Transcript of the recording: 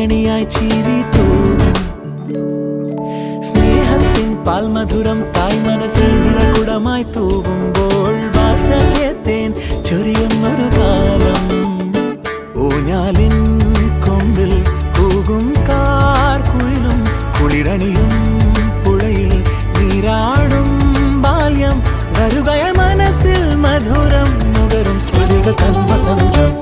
കണിയായി ചിരി തൂകും സ്നേഹത്തിൻ പാൽമധുരം തായ് മനസ്സിൽ നിറകുടമായി തൂവുമ്പോൾ വാത്സല്യത്തേൻ ചൊരിയുന്നൊരു കാലം ഊഞ്ഞാലിൻ കൊമ്പിൽ കൂകും കാർക്കുയിലും കുളിരണിയും പുഴയിൽ നീരാടും ബാല്യം വരുകയ മനസ്സിൽ മധുരം നുകരും സ്മൃതികൾ തൻ വസന്തം